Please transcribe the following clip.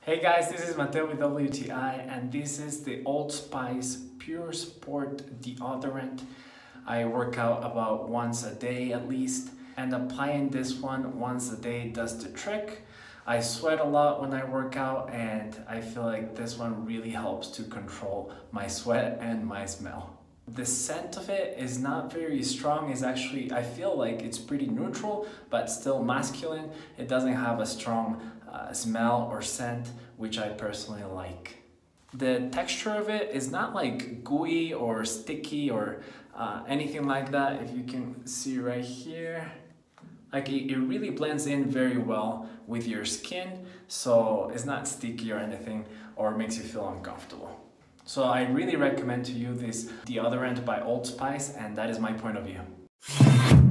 Hey guys, this is Mateo with WTI and this is the Old Spice Pure Sport Deodorant. I work out about once a day at least, and applying this one once a day does the trick. I sweat a lot when I work out and I feel like this one really helps to control my sweat and my smell. The scent of it is not very strong. It's actually, I feel like it's pretty neutral, but still masculine. It doesn't have a strong smell or scent, which I personally like. The texture of it is not like gooey or sticky or anything like that. If you can see right here, like it really blends in very well with your skin, so it's not sticky or anything or makes you feel uncomfortable. So I really recommend to you this deodorant by Old Spice, and that is my point of view.